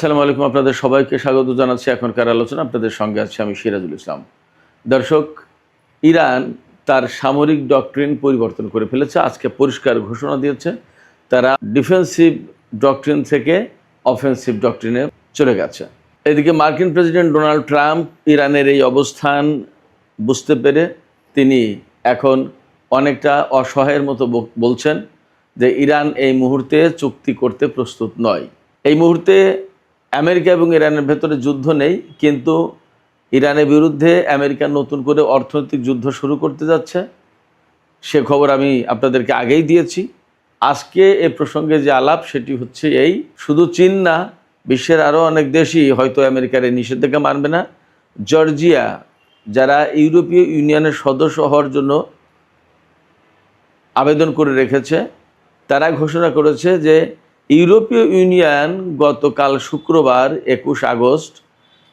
আসসালামু আলাইকুম। আপনাদের সবাইকে স্বাগত জানাচ্ছি এখনকার আলোচনা। আপনাদের সঙ্গে আছি আমি সিরাজুল ইসলাম। দর্শক, ইরান তার সামরিক ডক্ট্রিন পরিবর্তন করে ফেলেছে। আজকে পরিষ্কার ঘোষণা দিয়েছে তারা ডিফেন্সিভ ডক্ট্রিন থেকে অফেন্সিভ ডক্ট্রিনে চলে গেছে। এদিকে মার্কিন প্রেসিডেন্ট ডোনাল্ড ট্রাম্প ইরানের এই অবস্থান বুঝতে পেরে তিনি এখন অনেকটা অসহায়ের মতো বলছেন যে ইরান এই মুহূর্তে চুক্তি করতে প্রস্তুত নয়। এই মুহূর্তে আমেরিকা এবং ইরানের ভেতরে যুদ্ধ নেই, কিন্তু ইরানের বিরুদ্ধে আমেরিকা নতুন করে অর্থনৈতিক যুদ্ধ শুরু করতে যাচ্ছে। সে খবর আমি আপনাদেরকে আগেই দিয়েছি। আজকে এ প্রসঙ্গে যে আলাপ সেটি হচ্ছে এই, শুধু চীন না, বিশ্বের আরও অনেক দেশই হয়তো আমেরিকার এই নিষেধাজ্ঞা মানবে না। জর্জিয়া, যারা ইউরোপীয় ইউনিয়নের সদস্য হওয়ার জন্য আবেদন করে রেখেছে, তারা ঘোষণা করেছে যে ইউরোপীয় ইউনিয়ন গতকাল শুক্রবার 21 আগস্ট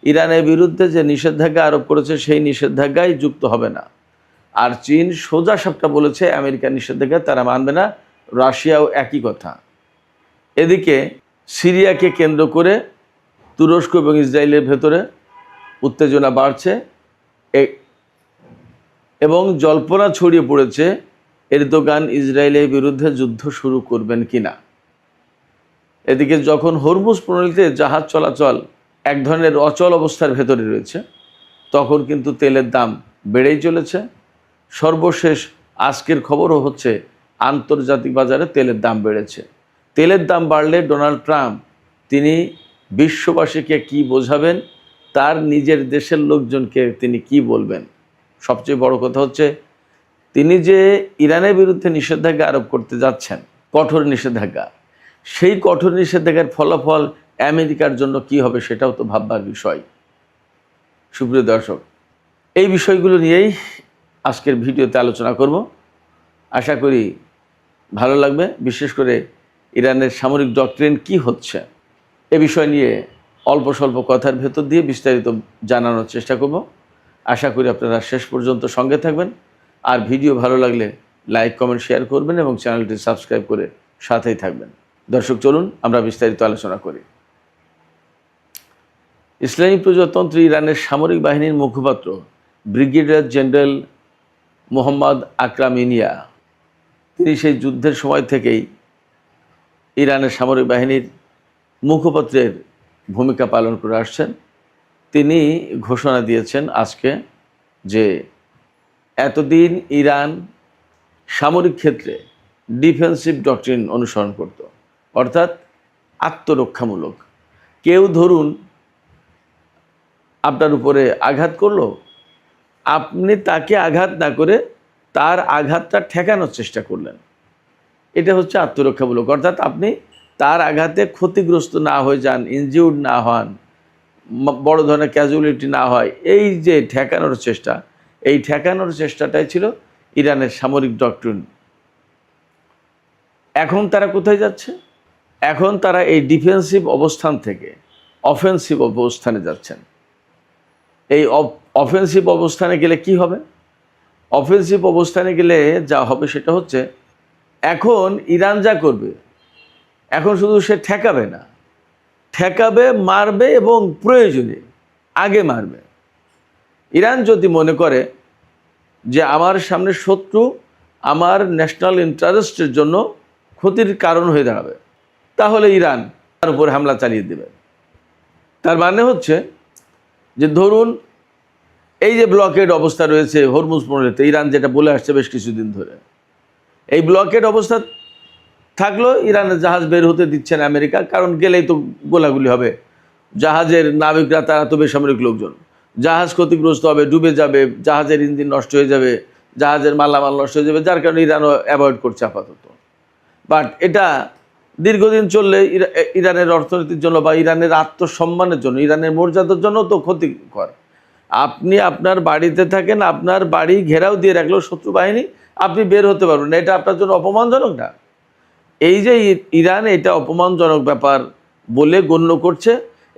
ইরানের বিরুদ্ধে যে নিষেধাজ্ঞা আরোপ করেছে সেই নিষেধাজ্ঞায় যুক্ত হবে না। আর চীন সোজা সাপটা বলেছে আমেরিকার নিষেধাজ্ঞা তারা মানবে না। রাশিয়াও একই কথা। এদিকে সিরিয়াকে কেন্দ্র করে তুরস্ক এবং ইসরায়েলের ভেতরে উত্তেজনা বাড়ছে এবং জল্পনা ছড়িয়ে পড়েছে এরদোগান ইসরায়েলের বিরুদ্ধে যুদ্ধ শুরু করবেন কিনা। এদিকে যখন হরমুজ প্রণালীতে জাহাজ চলাচল এক ধরনের অচল অবস্থার ভেতরে রয়েছে, তখন কিন্তু তেলের দাম বেড়েই চলেছে। সর্বশেষ আজকের খবরও হচ্ছে আন্তর্জাতিক বাজারে তেলের দাম বেড়েছে। তেলের দাম বাড়লে ডোনাল্ড ট্রাম্প তিনি বিশ্ববাসীকে কি বোঝাবেন, তার নিজের দেশের লোকজনকে তিনি কি বলবেন। সবচেয়ে বড় কথা হচ্ছে তিনি যে ইরানের বিরুদ্ধে নিষেধাজ্ঞা আরোপ করতে যাচ্ছেন, কঠোর নিষেধাজ্ঞা, সেই কঠোর নিষেধাজ্ঞার ফলাফল আমেরিকার জন্য কি হবে সেটাও তো ভাববার বিষয়। সুপ্রিয় দর্শক, এই বিষয়গুলো নিয়েই আজকের ভিডিওতে আলোচনা করব। আশা করি ভালো লাগবে। বিশেষ করে ইরানের সামরিক ডক্ট্রিন কি হচ্ছে এ বিষয় নিয়ে অল্প স্বল্প কথার ভেতর দিয়ে বিস্তারিত জানানোর চেষ্টা করব। আশা করি আপনারা শেষ পর্যন্ত সঙ্গে থাকবেন। আর ভিডিও ভালো লাগলে লাইক, কমেন্ট, শেয়ার করবেন এবং চ্যানেলটি সাবস্ক্রাইব করে সাথেই থাকবেন। দর্শক, চলুন আমরা বিস্তারিত আলোচনা করি। ইসলামী প্রজাতন্ত্রী ইরানের সামরিক বাহিনীর মুখপাত্র ব্রিগেডিয়ার জেনারেল মোহাম্মদ আকরাম ইনিয়া, তিনি সেই যুদ্ধের সময় থেকেই ইরানের সামরিক বাহিনীর মুখপাত্রের ভূমিকা পালন করে আসছেন। তিনি ঘোষণা দিয়েছেন আজকে যে এতদিন ইরান সামরিক ক্ষেত্রে ডিফেন্সিভ ডক্ট্রিন অনুসরণ করত, অর্থাৎ আত্মরক্ষামূলক। কেউ ধরুন আপনার উপরে আঘাত করলো, আপনি তাকে আঘাত না করে তার আঘাতটা ঠেকানোর চেষ্টা করলেন, এটা হচ্ছে আত্মরক্ষামূলক। অর্থাৎ আপনি তার আঘাতে ক্ষতিগ্রস্ত না হয়ে যান, ইনজিউর্ড না হন, বড় ধরনের ক্যাজুয়ালিটি না হয়, এই যে ঠেকানোর চেষ্টা, এই ঠেকানোর চেষ্টাটাই ছিল ইরানের সামরিক ডক্ট্রিন। এখন তারা কোথায় যাচ্ছে? এখন তারা এই ডিফেন্সিভ অবস্থান থেকে অফেন্সিভ অবস্থানে যাচ্ছেন। এই অফেন্সিভ অবস্থানে গেলে কি হবে? অফেন্সিভ অবস্থানে গেলে যা হবে সেটা হচ্ছে, এখন ইরান যা করবে, এখন শুধু সে ঠেকাবে না, ঠেকাবে, মারবে এবং প্রয়োজনে আগে মারবে। ইরান যদি মনে করে যে আমার সামনে শত্রু আমার ন্যাশনাল ইন্টারেস্টের জন্য ক্ষতির কারণ হয়ে দাঁড়াবে, তাহলে ইরান তার উপর হামলা চালিয়ে দেবে। তার মানে হচ্ছে যে ধরুন এই যে ব্লকেড অবস্থা রয়েছে হরমুজ প্রণালীতে, ইরান যেটা বলে আসছে বেশ কিছুদিন ধরে, এই ব্লকেড অবস্থা থাকলো, ইরানের জাহাজ বের হতে দিচ্ছে না আমেরিকা, কারণ গেলেই তো গোলাগুলি হবে। জাহাজের নাবিকরা তারা তো বেসামরিক লোকজন, জাহাজ ক্ষতিগ্রস্ত হবে, ডুবে যাবে, জাহাজের ইঞ্জিন নষ্ট হয়ে যাবে, জাহাজের মালামাল নষ্ট হয়ে যাবে, যার কারণে ইরানও অ্যাভয়েড করছে আপাতত। বাট এটা দীর্ঘদিন চললে ইরানের অর্থনীতির জন্য বা ইরানের আত্মসম্মানের জন্য, ইরানের মর্যাদার জন্য তো ক্ষতিকর। আপনি আপনার বাড়িতে থাকেন, আপনার বাড়ি ঘেরাও দিয়ে রাখলো শত্রু বাহিনী, আপনি বের হতে পারবেন না, এটা আপনার জন্য অপমানজনক না? এই যে ইরান এটা অপমানজনক ব্যাপার বলে গণ্য করছে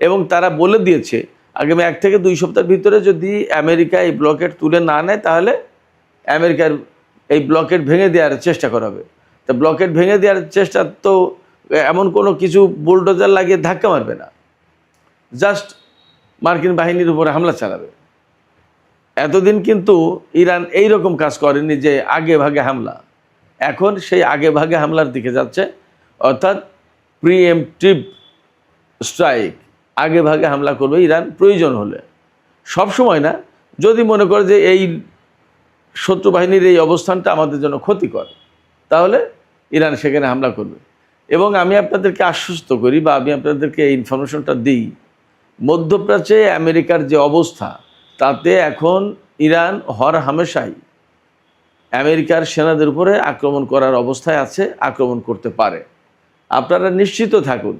এবং তারা বলে দিয়েছে আগামী 1 থেকে 2 সপ্তাহের ভিতরে যদি আমেরিকা এই ব্লকেট তুলে না নেয়, তাহলে আমেরিকার এই ব্লকেট ভেঙে দেওয়ার চেষ্টা করা হবে। তা ব্লকেট ভেঙে দেওয়ার চেষ্টা তো এমন কোনো কিছু বুলডোজার লাগিয়ে ধাক্কা মারবে না, জাস্ট মার্কিন বাহিনীর উপরে হামলা চালাবে। এতদিন কিন্তু ইরান এই রকম কাজ করেনি যে আগে ভাগে হামলা, এখন সেই আগে ভাগে হামলার দিকে যাচ্ছে, অর্থাৎ প্রিএমপ্টিভ স্ট্রাইক, আগে ভাগে হামলা করবে ইরান প্রয়োজন হলে, সব সময় না। যদি মনে করে যে এই শত্রু বাহিনীর এই অবস্থানটা আমাদের জন্য ক্ষতিকর, তাহলে ইরান সেখানে হামলা করবে। এবং আমি আপনাদেরকে আশ্বস্ত করি বা আমি আপনাদেরকে এই ইনফরমেশনটা দিই, মধ্যপ্রাচ্যে আমেরিকার যে অবস্থা, তাতে এখন ইরান হর হামেশাই আমেরিকার সেনাদের উপরে আক্রমণ করার অবস্থায় আছে, আক্রমণ করতে পারে। আপনারা নিশ্চিত থাকুন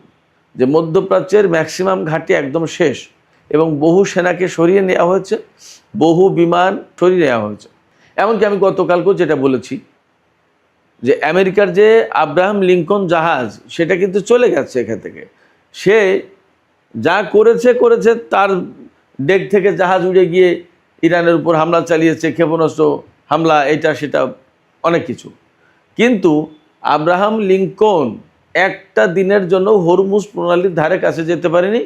যে মধ্যপ্রাচ্যের ম্যাক্সিমাম ঘাঁটি একদম শেষ, এবং বহু সেনাকে সরিয়ে নেওয়া হয়েছে, বহু বিমান সরিয়ে নেওয়া হয়েছে। এমনকি আমি গতকালকেও যেটা বলেছি যে আমেরিকার যে আব্রাহাম লিঙ্কন জাহাজ, সেটা কিন্তু চলে গেছে এখান থেকে। সে যা করেছে তার ডেক থেকে জাহাজ উড়ে গিয়ে ইরানের উপর হামলা চালিয়েছে, ক্ষেপণাস্ত্র হামলা, এটা সেটা অনেক কিছু। কিন্তু আব্রাহাম লিঙ্কন একটা দিনের জন্য হরমুজ প্রণালীর ধারে কাছে যেতে পারেনি,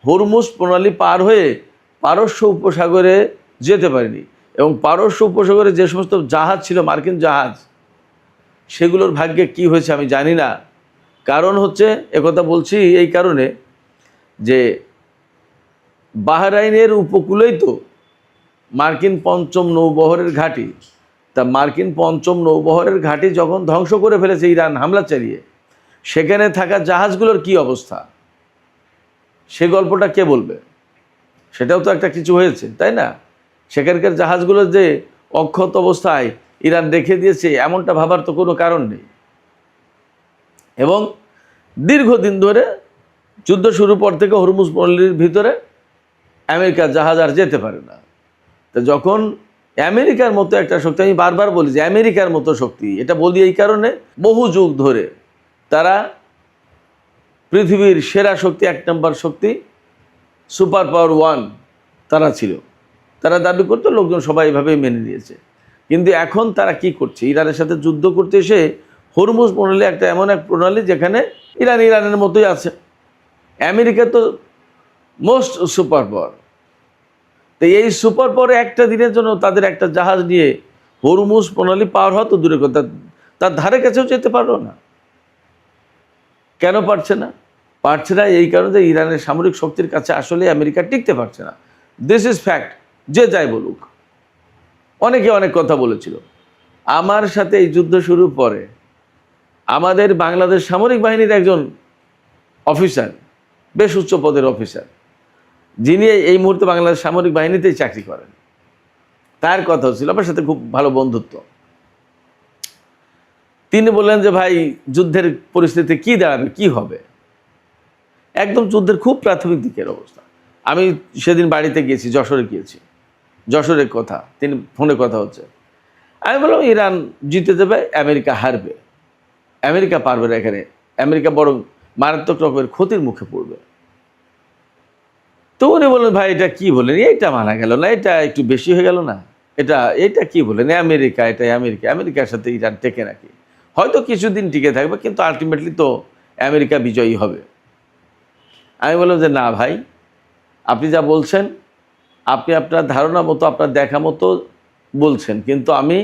হরমুজ প্রণালী পার হয়ে পারস্য উপসাগরে যেতে পারেনি। এবং পারস্য উপসাগরে যে সমস্ত জাহাজ ছিল, মার্কিন জাহাজ, সেগুলোর ভাগ্যে কি হয়েছে আমি জানি না। কারণ হচ্ছে, একথা বলছি এই কারণে যে বাহরাইনের উপকূলেই তো মার্কিন পঞ্চম নৌবহরের ঘাঁটি। তা মার্কিন পঞ্চম নৌবহরের ঘাঁটি যখন ধ্বংস করে ফেলেছে ইরান হামলা চালিয়ে, সেখানে থাকা জাহাজগুলোর কি অবস্থা, সে গল্পটা কে বলবে? সেটাও তো একটা কিছু হয়েছে, তাই না? সেখানকার জাহাজগুলো যে অক্ষত অবস্থায় ইরান রেখে দিয়েছে, এমনটা ভাবার তো কোনো কারণ নেই। এবং দীর্ঘদিন ধরে যুদ্ধ শুরু পর থেকে হরমুজ প্রণালীর ভিতরে আমেরিকার জাহাজ আর যেতে পারে না। তো যখন আমেরিকার মতো একটা শক্তি, আমি বারবার বলি যে আমেরিকার মতো শক্তি, এটা বলি এই কারণে, বহু যুগ ধরে তারা পৃথিবীর সেরা শক্তি, এক নম্বর শক্তি, সুপার পাওয়ার ওয়ান তারা ছিল, তারা দাবি করতো, লোকজন সবাই এভাবেই মেনে নিয়েছে। কিন্তু এখন তারা কি করছে? ইরানের সাথে যুদ্ধ করতে এসে হরমুজ প্রণালী একটা এমন এক প্রণালী যেখানে ইরানের মতোই আছে। আমেরিকা তো মোস্ট সুপার পাওয়ার, তো এই সুপার পাওয়ারে একটা দিনের জন্য তাদের একটা জাহাজ নিয়ে হরমুজ প্রণালী পার হওয়া তো দূরে কথা, তার ধারে কাছেও যেতে পারলো না। কেন পারছে না? পারছে না এই কারণে যে ইরানের সামরিক শক্তির কাছে আসলে আমেরিকা টিকতে পারছে না। দিস ইজ ফ্যাক্ট, যে যাই বলুক। অনেকে অনেক কথা বলেছিল। আমার সাথে এই যুদ্ধ শুরুর পরে আমাদের বাংলাদেশ সামরিক বাহিনীর একজন অফিসার, বেশ উচ্চ পদের অফিসার, যিনি এই মুহূর্তে বাংলাদেশ সামরিক বাহিনীতেই চাকরি করেন, তার কথা ছিল, আমার সাথে খুব ভালো বন্ধুত্ব। তিনি বললেন যে ভাই, যুদ্ধের পরিস্থিতি কি দাঁড়াবে, কি হবে? একদম যুদ্ধের খুব প্রাথমিক দিকের অবস্থা। আমি সেদিন বাড়িতে গিয়েছি, যশোরে গিয়েছি, যশোরের কথা, তিনি ফোনে কথা হচ্ছে। আমি বললাম ইরান জিতে যাবে, আমেরিকা হারবে, আমেরিকা পারবে না এখানে, আমেরিকা বরং মারাত্মক রকমের ক্ষতির মুখে পড়বে। তো উনি বললেন ভাই এটা কি বলেন, এইটা মানা গেল না, এটা একটু বেশি হয়ে গেল না, এটা কি বলেন, আমেরিকা, এটাই আমেরিকা, আমেরিকার সাথে ইরান টেকে নাকি? হয়তো কিছুদিন টিকে থাকবে, কিন্তু আলটিমেটলি তো আমেরিকা বিজয়ী হবে। আমি বললাম যে না ভাই, আপনি যা বলছেন, আপনি আপনার ধারণা মতো, আপনার দেখা মতো বলছেন, কিন্তু আমি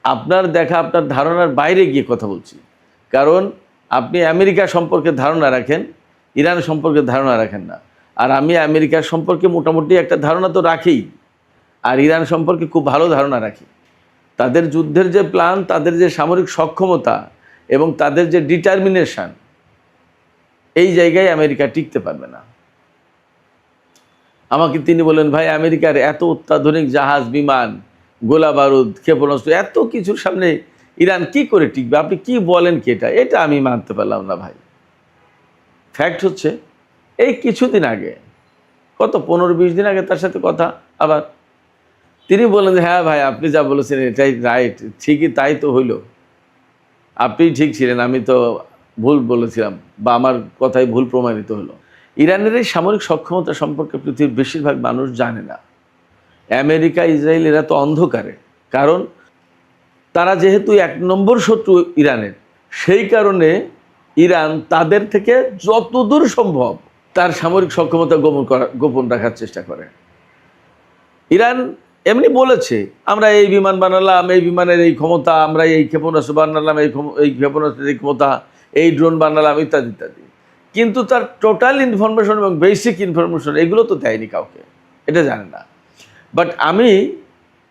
আপনার দেখা, আপনার ধারণার বাইরে গিয়ে কথা বলছি। কারণ আপনি আমেরিকা সম্পর্কে ধারণা রাখেন, ইরান সম্পর্কে ধারণা রাখেন না। আর আমি আমেরিকার সম্পর্কে মোটামুটি একটা ধারণা তো রাখি, আর ইরান সম্পর্কে খুব ভালো ধারণা রাখি। তাদের যুদ্ধের যে প্ল্যান, তাদের যে সামরিক সক্ষমতা এবং তাদের যে ডিটারমিনেশন, এই জায়গায় আমেরিকা টিকতে পারবে না। আমাকে তিনি বলেন ভাই, আমেরিকার এত অত্যাধুনিক জাহাজ, বিমান, গোলা বারুদ, ক্ষেপণাস্ত্র, এত কিছুর সামনে ইরান কি করে টিকবে? আপনি কি বলেন কি? এটা আমি মানতে পারলাম না ভাই। ফ্যাক্ট হচ্ছে, এই কিছুদিন আগে, কত 15-20 দিন আগে তার সাথে কথা, আবার তিনি বলেন যে হ্যাঁ ভাই, আপনি যা বলেছেন এটাই রাইট, ঠিকই তাই তো হইল, আপনি ঠিক ছিলেন, আমি তো ভুল বলেছিলাম, বা আমার কথাই ভুল প্রমাণিত হলো। ইরানের এই সামরিক সক্ষমতা সম্পর্কে পৃথিবীর বেশিরভাগ মানুষ জানে না। আমেরিকা, ইসরায়েল এরা তো অন্ধকারে, কারণ তারা যেহেতু 1 নম্বর শত্রু ইরানের, সেই কারণে ইরান তাদের থেকে যতদূর সম্ভব তার সামরিক সক্ষমতা গোপন রাখার চেষ্টা করে। ইরান এমনি বলেছে, আমরা এই বিমান বানালাম, এই বিমানের এই ক্ষমতা, আমরা এই ক্ষেপণাস্ত্র বানালাম, এই ক্ষেপণাস্ত্রের এই ক্ষমতা, এই ড্রোন বানালাম, ইত্যাদি ইত্যাদি। কিন্তু তার টোটাল ইনফরমেশন এবং বেসিক ইনফরমেশন এগুলো তো দেয়নি কাউকে, এটা জানে না। বাট আমি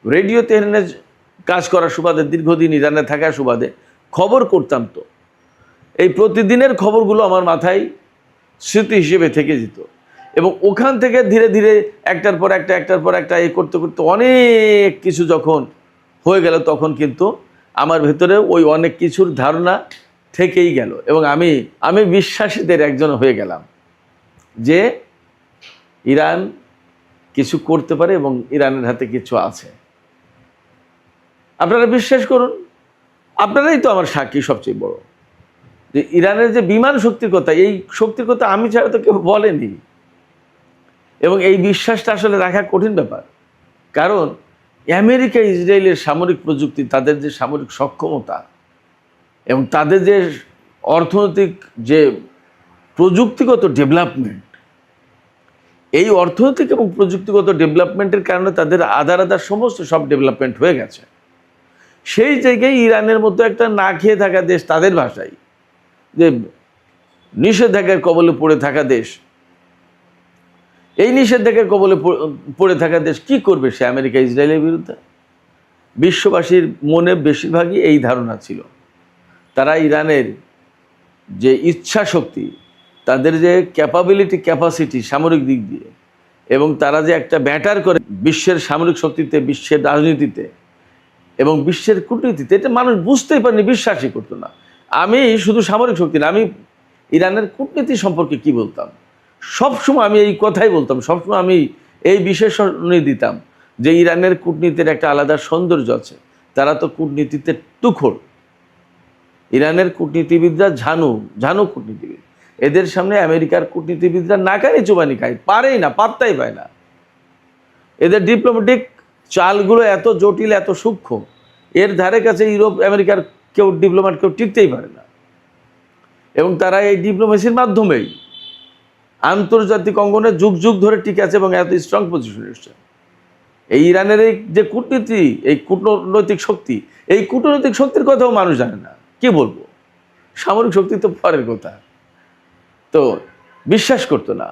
রেডিও তেহরানে কাজ করার সুবাদে, দীর্ঘদিন ইরানে থাকার সুবাদে খবর করতাম, তো এই প্রতিদিনের খবরগুলো আমার মাথায় স্মৃতি হিসেবে থেকে যেত। এবং ওখান থেকে ধীরে ধীরে একটার পর একটা এই করতে করতে অনেক কিছু যখন হয়ে গেল, তখন কিন্তু আমার ভেতরে ওই অনেক কিছুর ধারণা থেকেই গেল। এবং আমি বিশ্বাসীদের একজন হয়ে গেলাম যে ইরান কিছু করতে পারে এবং ইরানের হাতে কিছু আছে। আপনারা বিশ্বাস করুন, আপনারাই তো আমার সাক্ষী সবচেয়ে বড়, যে ইরানের যে বিমান শক্তির কথা, এই শক্তির কথা আমি ছাড়া তো কেউ বলেনি। এবং এই বিশ্বাসটা আসলে রাখা কঠিন ব্যাপার, কারণ আমেরিকা ইসরায়েলের সামরিক প্রযুক্তি, তাদের যে সামরিক সক্ষমতা এবং তাদের যে অর্থনৈতিক যে প্রযুক্তিগত ডেভেলপমেন্ট, এই অর্থনৈতিক এবং প্রযুক্তিগত ডেভেলপমেন্টের কারণে তাদের আদার সমস্ত সব ডেভেলপমেন্ট হয়ে গেছে। সেই জায়গায় ইরানের মতো একটা না খেয়ে থাকা দেশ, তাদের ভাষায় যে নিষেধাজ্ঞার কবলে পড়ে থাকা দেশ, এই নিষেধাজ্ঞার কবলে পড়ে থাকা দেশ কি করবে সে আমেরিকা ইসরায়েলের বিরুদ্ধে? বিশ্ববাসীর মনে বেশিরভাগই এই ধারণা ছিল। তারা ইরানের যে ইচ্ছা শক্তি, তাদের যে ক্যাপাসিটি সামরিক দিক দিয়ে, এবং তারা যে একটা ব্যাটার করে বিশ্বের সামরিক শক্তিতে, বিশ্বের রাজনীতিতে এবং বিশ্বের কূটনীতিতে, এটা মানুষ বুঝতেই পারেনি, বিশ্বাসই করতো না। আমি শুধু সামরিক শক্তি না, আমি ইরানের কূটনীতি সম্পর্কে কি বলতাম, সবসময় আমি এই কথাই বলতাম, সবসময় আমি এই বিশেষণই দিতাম যে ইরানের কূটনীতির একটা আলাদা সৌন্দর্য আছে। তারা তো কূটনীতিতে তুখোড়, ইরানের কূটনীতিবিদরা ঝানু কূটনীতিবিদ। এদের সামনে আমেরিকার কূটনীতিবিদরা নাকানি চুবানি খায়, পারেই না, পাত্তাই পায় না। এদের ডিপ্লোম্যাটিক চালগুলো এত জটিল, এত সূক্ষ্ম, এর ধারে কাছে ইউরোপ আমেরিকার ডিপ্লোম্যাট কেউ টিকতেই পারে না। এবং তারা এই ডিপ্লোমেসির মাধ্যমেই আন্তর্জাতিক অঙ্গনে যুগ যুগ ধরে টিকে আছে এবং এত স্ট্রং পজিশনে এসছে। এই ইরানের এই যে কূটনীতি, এই কূটনৈতিক শক্তি, এই কূটনৈতিক শক্তির কথাও মানুষ জানে না। কি বলবো, সামরিক শক্তি তো পরের কথা, তো বিশ্বাস করতো না।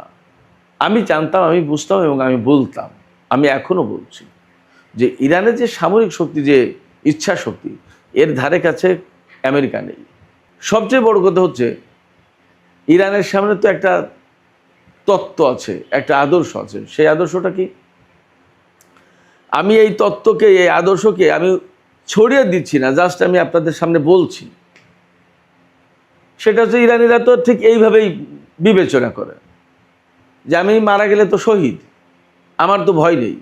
আমি জানতাম, আমি বুঝতাম এবং আমি বলতাম, আমি এখনো বলছি যে ইরানের যে সামরিক শক্তি, যে ইচ্ছা শক্তি, এর ধারে কাছে আমেরিকা নেই। সবচেয়ে বড় কথা হচ্ছে ইরানের সামনে তো একটা তত্ত্ব আছে, একটা আদর্শ আছে। সেই আদর্শটা কি? আমি এই তত্ত্বকে, এই আদর্শকে আমি ছড়িয়ে দিচ্ছি না, জাস্ট আমি আপনাদের সামনে বলছি। সেটা হচ্ছে ইরানিরা তো ঠিক এইভাবেই বিবেচনা করে যে আমি মারা গেলে তো শহীদ, আমার তো ভয় নেই।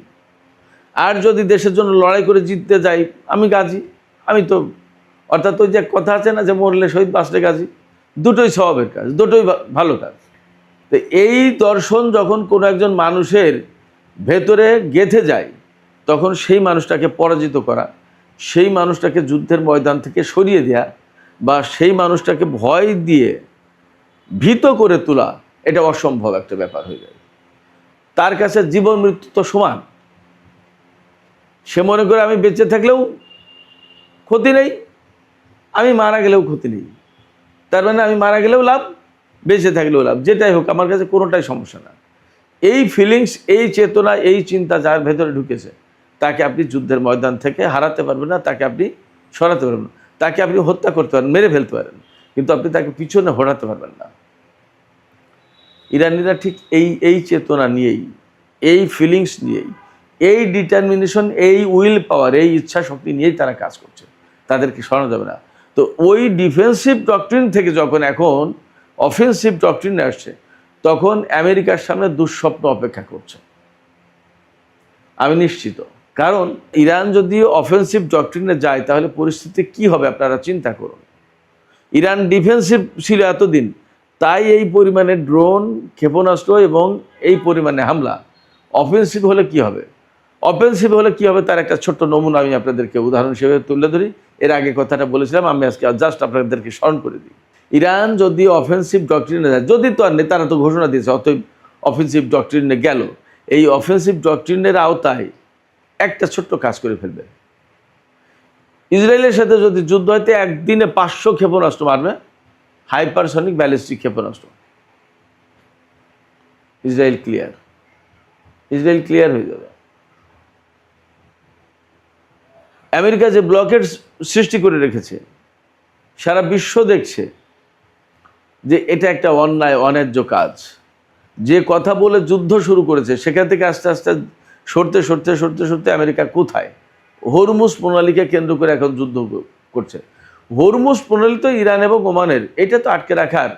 আর যদি দেশের জন্য লড়াই করে জিততে যাই, আমি গাজী, আমি তো, অর্থাৎ ওই যে কথা আছে না যে মরলে শহীদ বাঁচলে গাজী, দুটোই স্বভাবের কাজ, দুটোই ভালো কাজ। তো এই দর্শন যখন কোনো একজন মানুষের ভেতরে গেঁথে যায়, তখন সেই মানুষটাকে পরাজিত করা, সেই মানুষটাকে যুদ্ধের ময়দান থেকে সরিয়ে দেয়া, বা সেই মানুষটাকে ভয় দিয়ে ভীত করে তোলা, এটা অসম্ভব একটা ব্যাপার হয়ে যায়। তার কাছে জীবন মৃত্যু তো সমান। সে মনে করে আমি বেঁচে থাকলেও ক্ষতি নেই, আমি মারা গেলেও ক্ষতি নেই। তার মানে আমি মারা গেলেও লাভ, বেঁচে থাকলেও লাভ, যেটাই হোক আমার কাছে কোনোটাই সমস্যা না। এই ফিলিংস, এই চেতনা, এই চিন্তা যার ভেতরে ঢুকেছে, তাকে আপনি যুদ্ধের ময়দান থেকে হারাতে পারবেন না, তাকে আপনি সরাতে পারবেন না। তাকে আপনি হত্যা করতে পারেন, মেরে ফেলতে পারেন, কিন্তু আপনি তাকে পিছনে হটাতে পারবেন না। ইরানিরা ঠিক এই চেতনা নিয়েই, এই ফিলিংস নিয়েই, এই ডিটারমিনেশন, এই উইল পাওয়ার, এই ইচ্ছা শক্তি নিয়েই তারা কাজ করছে। তাদেরকে সরানো যাবে না। তো ওই ডিফেন্সিভ ডক্ট্রিন থেকে যখন এখন অফেন্সিভ ডক্ট্রিন আসছে, তখন আমেরিকার সামনে দুঃস্বপ্ন অপেক্ষা করছে, আমি নিশ্চিত। কারণ ইরান যদি অফেন্সিভ ডক্ট্রিনে যায়, তাহলে পরিস্থিতি কি হবে আপনারা চিন্তা করুন। ইরান ডিফেন্সিভ ছিল এতদিন, তাই এই পরিমাণে ড্রোন, ক্ষেপণাস্ত্র এবং এই পরিমাণে হামলা। অফেন্সিভ হলে কি হবে? অফেন্সিভ হলে কি হবে তার একটা ছোট্ট নমুনা আমি আপনাদেরকে উদাহরণ হিসেবে তুলে ধরি। এর আগে কথাটা বলেছিলাম, আমি আজকে জাস্ট আপনাদেরকে স্মরণ করে দিই। ইরান যদি অফেন্সিভ ডক্ট্রিনে যায়, যদি তো আর নেই, তারা তো ঘোষণা দিয়েছে অতএব অফেন্সিভ ডক্ট্রিনে গেল, এই অফেন্সিভ ডক্ট্রিনের আওতায় একটা ছোট্ট কাজ করে ফেলবে। ইসরায়েলের সাথে যদি যুদ্ধ হইতে একদিনে 500 ক্ষেপণাস্ত্র মারবে, হাইপারসনিক ব্যালিস্টিক ক্ষেপণাস্ত্র। ইসরায়েল ক্লিয়ার হয়ে যাবে। আমেরিকা যে ব্লকেড সৃষ্টি করে রেখেছে, সারা বিশ্ব দেখছে যে এটা একটা অন্যায় অন্যায্য কাজ। যে কথা বলে যুদ্ধ শুরু করেছে সেখান থেকে আস্তে আস্তে সরতে আমেরিকা কোথায়? হরমুজ প্রণালীকে কেন্দ্র করে এখন যুদ্ধ করছে। হরমুজ প্রণালী তো ইরান এবং ওমানের, এটা তো আটকে রাখার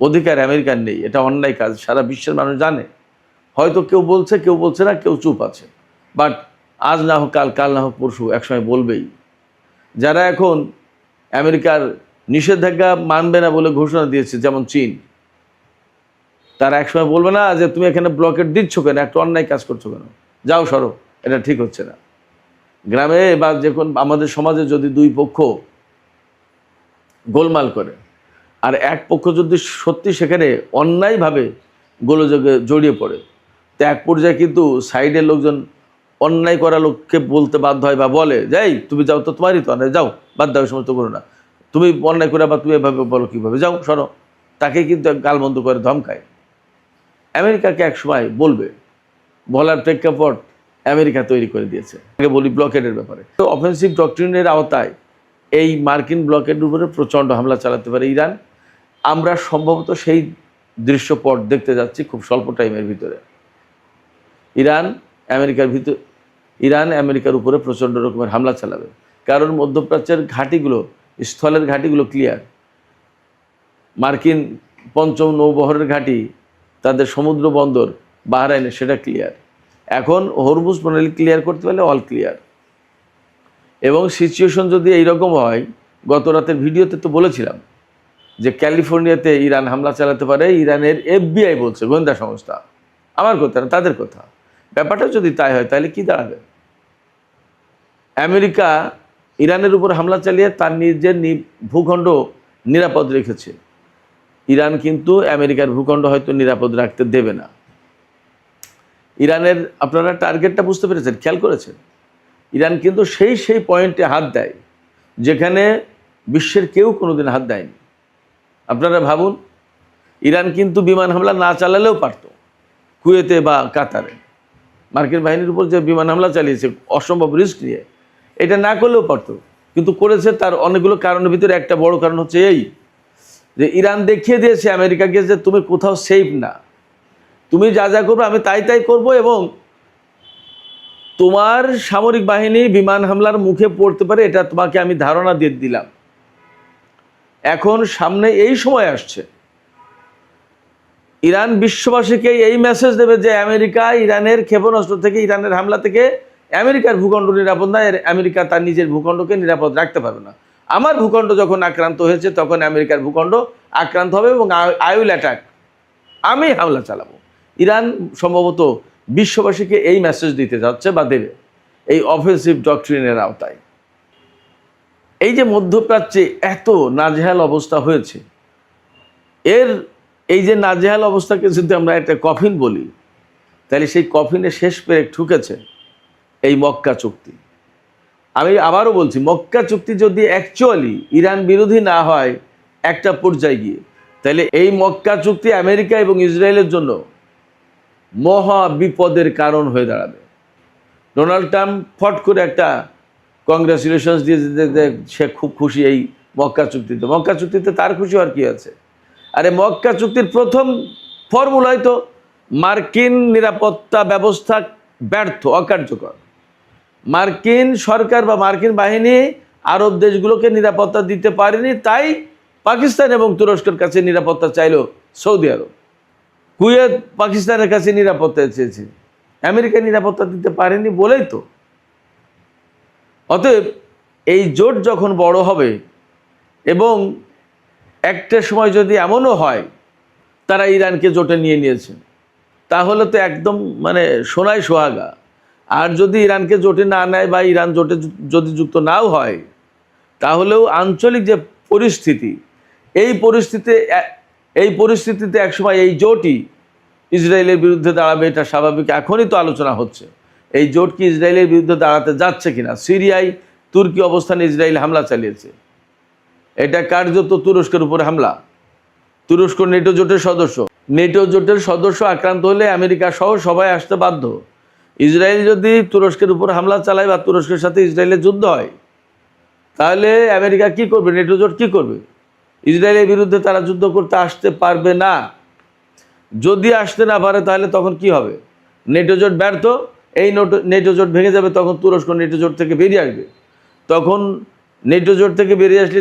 অধিকার আমেরিকার নেই। এটা অন্যায় কাজ, সারা বিশ্বের মানুষ জানে। হয়তো কেউ বলছে, কেউ বলছে না, কেউ চুপ আছে। বাট আজ না হোক কাল, কাল না হোক পরশু, একসময় বলবেই। যারা এখন আমেরিকার নিষেধাজ্ঞা মানবে না বলে ঘোষণা দিয়েছে, যেমন চীন, তারা একসময় বলবে না যে তুমি এখানে ব্লকেট দিচ্ছ কেন, একটা অন্যায় কাজ করছো কেন, যাও সরো, এটা ঠিক হচ্ছে না। গ্রামে বা যখন আমাদের সমাজে যদি দুই পক্ষ গোলমাল করে আর এক পক্ষ যদি সত্যি সেখানে অন্যায়ভাবে গোলযোগে জড়িয়ে পড়ে, তো এক পর্যায়ে কিন্তু সাইডের লোকজন অন্যায় করা লোককে বলতে বাধ্য হয় বা বলে, যাই তুমি যাও, তো তোমারই তো অন্যায়, যাও, বাদ দাও, সমস্ত করো না, তুমি অন্যায় করে বা তুমি এভাবে বলো কীভাবে, যাও সরো। তাকে কিন্তু গালমন্দ করে ধমকায়। আমেরিকাকে একসময় বলবে, বলার প্রেক্ষাপট আমেরিকা তৈরি করে দিয়েছে। আগে বলি ব্লকেডের ব্যাপারে। তো অফেন্সিভ ডক্ট্রিনের আওতায় এই মার্কিন ব্লকেডের উপরে প্রচণ্ড হামলা চালাতে পারে ইরান। আমরা সম্ভবত সেই দৃশ্যপট দেখতে যাচ্ছি খুব স্বল্প টাইমের ভিতরে। ইরান আমেরিকার উপরে প্রচণ্ড রকমের হামলা চালাবে, কারণ মধ্যপ্রাচ্যের ঘাঁটিগুলো, স্থলের ঘাঁটিগুলো ক্লিয়ার। মার্কিন পঞ্চম নৌবহরের ঘাঁটি, তাদের সমুদ্র বন্দর বাহরাইনে, সেটা ক্লিয়ার। এখন হরমুজ প্রণালী ক্লিয়ার করতে পারলে অল ক্লিয়ার। এবং সিচুয়েশন যদি এইরকম হয়, গত রাতের ভিডিওতে তো বলেছিলাম যে ক্যালিফোর্নিয়াতে ইরান হামলা চালাতে পারে, ইরানের FBI বলছে, গোয়েন্দা সংস্থা, আমার কথা না, তাদের কথা। ব্যাপারটা যদি তাই হয় তাহলে কি দাঁড়াবে? আমেরিকা ইরানের উপর হামলা চালিয়ে তার নিজের ভূখণ্ড নিরাপদ রেখেছে। ইরান কিন্তু আমেরিকার ভূখণ্ড হয়তো নিরাপদ রাখতে দেবে না। ইরানের, আপনারা টার্গেটটা বুঝতে পেরেছেন, খেয়াল করেছেন? ইরান কিন্তু সেই পয়েন্টে হাত দেয় যেখানে বিশ্বের কেউ কোনোদিন হাত দেয়নি। আপনারা ভাবুন, ইরান কিন্তু বিমান হামলা না চালালেও পারত। কুয়েতে বা কাতারে মার্কিন বাহিনীর উপর যে বিমান হামলা চালিয়েছে অসম্ভব রিস্ক নিয়ে, এটা না করলেও পারত, কিন্তু করেছে। তার অনেকগুলো কারণের ভিতরে একটা বড় কারণ হচ্ছে এই যে ইরান দেখিয়ে দিয়েছে আমেরিকাকে যে তুমি কোথাও সেফ না, তুমি যা যা করবে আমি তাই করব, এবং তোমার সামরিক বাহিনী বিমান হামলার মুখে পড়তে পারে, এটা তোমাকে আমি ধারণা দিয়ে দিলাম। এখন সামনে এই সময় আসছে, ইরান বিশ্ববাসীকে এই মেসেজ দেবে যে আমেরিকা ইরানের ক্ষেপণাস্ত্র থেকে, ইরানের হামলা থেকে আমেরিকার ভূখণ্ড নিরাপদ না, আমেরিকা তার নিজের ভূখণ্ডকে নিরাপদ রাখতে পারবে না। আমার ভূখণ্ড যখন আক্রান্ত হয়েছে তখন আমেরিকার ভূখণ্ড আক্রান্ত হবে এবং আই উইল অ্যাটাক, আমি হামলা চালাবো। ইরান সম্ভবত বিশ্ববাসীকে এই মেসেজ দিতে যাচ্ছে বা দেবে এই অফেন্সিভ ডক্ট্রিনের আওতায়। এই যে মধ্যপ্রাচ্যে এত নাজেহাল অবস্থা হয়েছে, এই যে নাজেহাল অবস্থাকে যদি আমরা একটা কফিন বলি, তাহলে সেই কফিনে শেষ পেরেক ঠুকেছে এই মক্কা চুক্তি। আমি আবারও বলছি, মক্কা চুক্তি যদি অ্যাকচুয়ালি ইরান বিরোধী না হয় একটা পর্যায়ে গিয়ে, তাহলে এই মক্কা চুক্তি আমেরিকা এবং ইসরায়েলের জন্য মহা বিপদের কারণ হয়ে দাঁড়াবে। ডোনাল্ড ট্রাম্প ফট করে একটা কংগ্রাচুলেশনস দিয়ে সে খুব খুশি এই মক্কা চুক্তিতে। মক্কা চুক্তিতে তার খুশি হওয়ার কি আছে? আরে মক্কা চুক্তির প্রথম ফর্মুলাই তো মার্কিন নিরাপত্তা ব্যবস্থা ব্যর্থ, অকার্যকর। মার্কিন সরকার বা মার্কিন বাহিনী আরব দেশগুলোকে নিরাপত্তা দিতে পারেনি, তাই পাকিস্তান এবং তুরস্কের কাছে নিরাপত্তা চাইল সৌদি আরব। কুয়েত পাকিস্তানের কাছে নিরাপত্তা চেয়েছে, আমেরিকা নিরাপত্তা দিতে পারেনি বলেই তো। অতএব এই জোট যখন বড় হবে এবং একটা সময় যদি এমনও হয় তারা ইরানকে জোটে নিয়ে নিয়েছে, তাহলে তো একদম মানে সোনায় সোহাগা। আর যদি ইরানকে জোটে না নেয় বা ইরান জোটে যদি যুক্ত নাও হয়, তাহলেও আঞ্চলিক যে পরিস্থিতি, এই পরিস্থিতিতে একসময় এই জোটই ইসরায়েলের বিরুদ্ধে দাঁড়াবে, এটা স্বাভাবিক। এখনই তো আলোচনা হচ্ছে এই জোট কি ইসরায়েলের বিরুদ্ধে দাঁড়াতে যাচ্ছে কিনা। সিরিয়ায় তুর্কি অবস্থানে ইসরায়েল হামলা চালিয়েছে, এটা কার্যত তুরস্কের উপরে হামলা। তুরস্ক নেটো জোটের সদস্য, নেটো জোটের সদস্য আক্রান্ত হলে আমেরিকা সহ সবাই আসতে বাধ্য। ইসরায়েল যদি তুরস্কের উপর হামলা চালায় বা তুরস্কের সাথে ইসরায়েলের যুদ্ধ হয়, তাহলে আমেরিকা কি করবে, নেটো জোট কি করবে? ইসরায়েলের বিরুদ্ধে তারা যুদ্ধ করতে আসতে পারবে না। যদি আসতে না পারে তাহলে তখন কি হবে? নেটো জোট ব্যর্থ, এই নেটো জোট ভেঙে যাবে, তখন তুরস্ক নেটো জোট থেকে বেরিয়ে আসবে। তখন নেটো জোট থেকে বেরিয়ে আসলে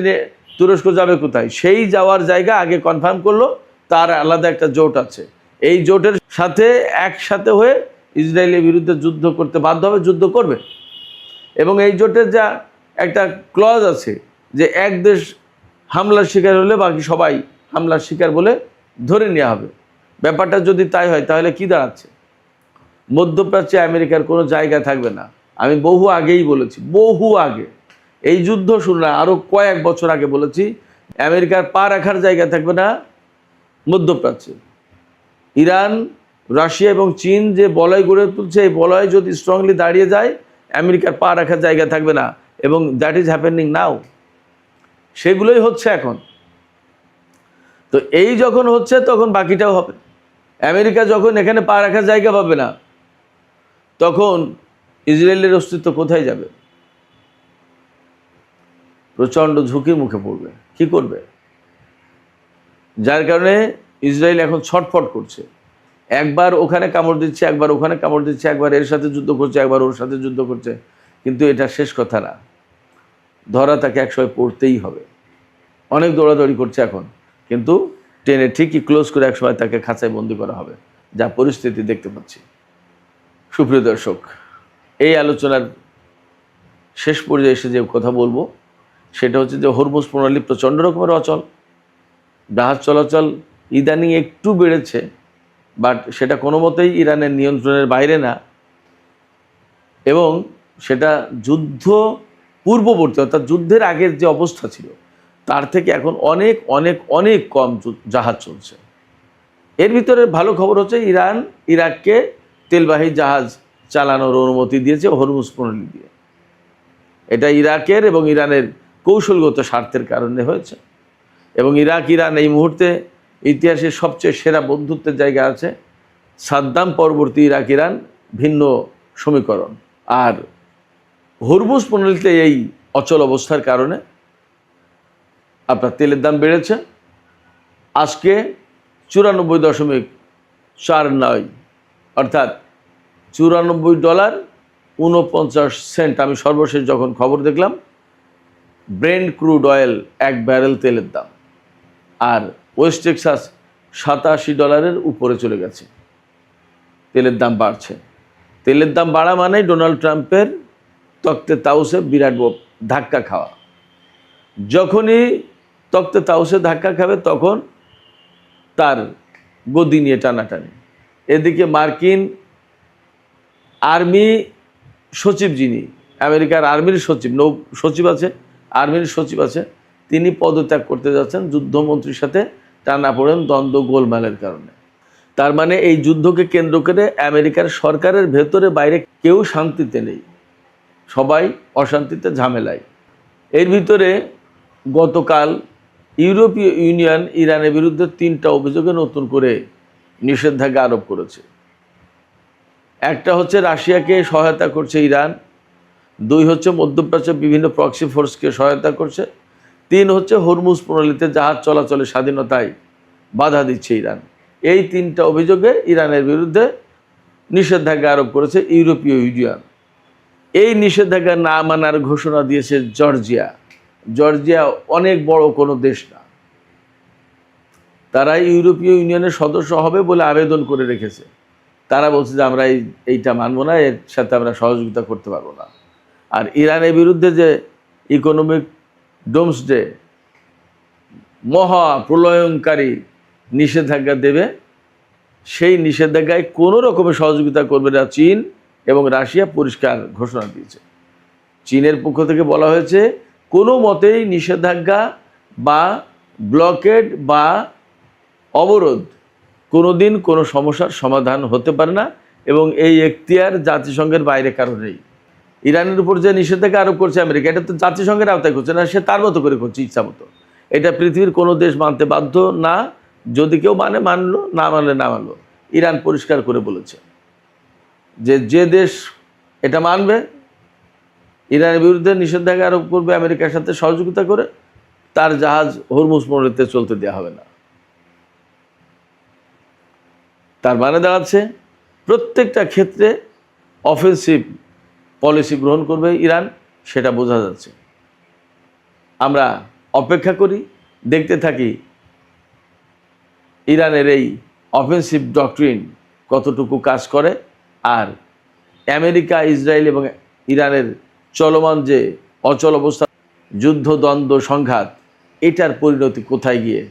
তুরস্ক যাবে কোথায়? সেই যাওয়ার জায়গা আগে কনফার্ম করলো, তার আলাদা একটা জোট আছে। এই জোটের সাথে একসাথে হয়ে ইসরায়েলের বিরুদ্ধে যুদ্ধ করতে বাধ্য হবে, যুদ্ধ করবে। এবং এই জোটের যা একটা ক্লজ আছে যে এক দেশ হামলার শিকার হলে বাকি সবাই হামলার শিকার বলে ধরে নেওয়া হবে। ব্যাপারটা যদি তাই হয় তাহলে কি দাঁড়াচ্ছে? মধ্যপ্রাচ্যে আমেরিকার কোনো জায়গা থাকবে না। আমি বহু আগেই বলেছি, বহু আগে, এই যুদ্ধ শুরু না আরও কয়েক বছর আগে বলেছি, আমেরিকার পা রাখার জায়গা থাকবে না মধ্যপ্রাচ্যে। ইরান, রাশিয়া এবং চীন যে বলয় গড়ে তুলছে, এই বলয় যদি স্ট্রংলি দাঁড়িয়ে যায়, আমেরিকার পা রাখার জায়গা থাকবে না। এবং দ্যাট ইজ হ্যাপেনিং নাও, সেগুলোই হচ্ছে এখন। তো এই যখন হচ্ছে তখন বাকিটাও হবে। আমেরিকা যখন এখানে পা রাখার জায়গা পাবে না, তখন ইসরায়েলের অস্তিত্ব কোথায় যাবে? প্রচণ্ড ঝুঁকির মুখে পড়বে। কি করবে? যার কারণে ইসরায়েল এখন ছটফট করছে। একবার ওখানে কামড় দিচ্ছে, একবার ওখানে কামড় দিচ্ছে, একবার এর সাথে যুদ্ধ করছে, একবার ওর সাথে যুদ্ধ করছে। কিন্তু এটা শেষ কথা না, ধরা তাকে একসময় পড়তেই হবে। অনেক দৌড়াদৌড়ি করছে এখন, কিন্তু টেনে ঠিকই ক্লোজ করে একসময় তাকে খাঁচায় বন্দি করা হবে, যা পরিস্থিতি দেখতে পাচ্ছি। সুপ্রিয় দর্শক, এই আলোচনার শেষ পর্যায়ে এসে যে কথা বলবো সেটা হচ্ছে যে হরমুজ প্রণালী প্রচণ্ড রকমের অচল। জাহাজ চলাচল ইদানিং একটু বেড়েছে, বাট সেটা কোনো মতেই ইরানের নিয়ন্ত্রণের বাইরে না। এবং সেটা যুদ্ধ পূর্ববর্তী, অর্থাৎ যুদ্ধের আগের যে অবস্থা ছিল তার থেকে এখন অনেক অনেক অনেক কম জাহাজ চলছে। এর ভিতরে ভালো খবর হচ্ছে ইরান ইরাককে তেলবাহী জাহাজ চালানোর অনুমতি দিয়েছে হরমুজ প্রণালী দিয়ে। এটা ইরাকের এবং ইরানের কৌশলগত স্বার্থের কারণে হয়েছে। এবং ইরান এই মুহূর্তে ইতিহাসের সবচেয়ে সেরা বন্ধুত্বের জায়গা আছে। সাদ্দাম পরবর্তী ইরান ভিন্ন সমীকরণ। আর হরমুজ প্রণালীতে এই অচল অবস্থার কারণে আপনার তেলের দাম বেড়েছে। আজকে 94.49, অর্থাৎ $94.49 আমি সর্বশেষ যখন খবর দেখলাম। ব্রেন্ট ক্রুড অয়েল 1 ব্যারেল তেলের দাম। আর ওয়েস্ট টেক্সাস $87 উপরে চলে গেছে। তেলের দাম বাড়ছে। তেলের দাম বাড়া মানেই ডোনাল্ড ট্রাম্পের তক্তে তাউসে বিরাট ধাক্কা খাওয়া। যখনই তক্তে তাউসে ধাক্কা খাবে তখন তার গদি নিয়ে টানাটানি। এদিকে মার্কিন আর্মি সচিব, যিনি আমেরিকার আর্মির সচিব, সচিব আছে, আর্মির সচিব আছে, তিনি পদত্যাগ করতে যাচ্ছেন যুদ্ধমন্ত্রীর সাথে টানাপোড়েন, দ্বন্দ্ব, গোলমালের কারণে। তার মানে এই যুদ্ধকে কেন্দ্র করে আমেরিকার সরকারের ভেতরে বাইরে কেউ শান্তিতে নেই, সবাই অশান্তিতে, ঝামেলায়। এর ভিতরে গতকাল ইউরোপীয় ইউনিয়ন ইরানের বিরুদ্ধে 3টা অভিযোগে নতুন করে নিষেধাজ্ঞা আরোপ করেছে। একটা হচ্ছে রাশিয়াকে সহায়তা করছে ইরান, 2 হচ্ছে মধ্যপ্রাচ্যে বিভিন্ন প্রক্সি ফোর্সকে সহায়তা করছে, 3 হচ্ছে হরমুজ প্রণালীতে জাহাজ চলাচলের স্বাধীনতায় বাধা দিচ্ছে ইরান। এই 3টা অভিযোগে ইরানের বিরুদ্ধে নিষেধাজ্ঞা আরোপ করেছে ইউরোপীয় ইউনিয়ন। এই নিষেধাজ্ঞা না মানার ঘোষণা দিয়েছে জর্জিয়া। জর্জিয়া অনেক বড় কোনো দেশ না, তারা ইউরোপীয় ইউনিয়নের সদস্য হবে বলে আবেদন করে রেখেছে। তারা বলছে যে আমরা এইটা মানব না, এর সাথে আমরা সহযোগিতা করতে পারবো না। আর ইরানের বিরুদ্ধে যে ইকোনমিক ডোমসডে, মহা প্রলয়ঙ্কারী নিষেধাজ্ঞা দেবে, সেই নিষেধাজ্ঞায় কোনো রকমের সহযোগিতা করবে না চীন এবং রাশিয়া, পরিষ্কার ঘোষণা দিয়েছে। চীনের পক্ষ থেকে বলা হয়েছে কোনো মতেই নিষেধাজ্ঞা বা ব্লকেড বা অবরোধ কোনোদিন কোনো সমস্যার সমাধান হতে পারে না, এবং এই এখতিয়ার জাতিসংঘের বাইরে কারো নেই। ইরানের উপর যে নিষেধাজ্ঞা আরোপ করছে আমেরিকা, এটা তো জাতিসংঘের আওতায় করছে না, সে তার মতো করে করছে ইচ্ছা মতো। এটা পৃথিবীর কোনো দেশ মানতে বাধ্য না। যদি কেউ মানে মানলো, না মানলে না মানলো। ইরান পরিষ্কার করে বলেছে যে যে দেশ এটা মানবে, ইরানের বিরুদ্ধে নিষেধাজ্ঞা আরোপ করবে আমেরিকার সাথে সহযোগিতা করে, তার জাহাজ হরমুজ প্রণালীতে চলতে দেওয়া হবে না। তার মানে দাঁড়াচ্ছে প্রত্যেকটা ক্ষেত্রে অফেন্সিভ পলিসি গ্রহণ করবে ইরান, সেটা বোঝা যাচ্ছে। আমরা অপেক্ষা করি, দেখতে থাকি ইরানের এই অফেন্সিভ ডক্ট্রিন কতটুকু কাজ করে, আর আমেরিকা, ইসরায়েল এবং ইরানের চলমান যে অচল অবস্থা, যুদ্ধ, দ্বন্দ্ব, সংঘাত, এটার পরিণতি কোথায় গিয়ে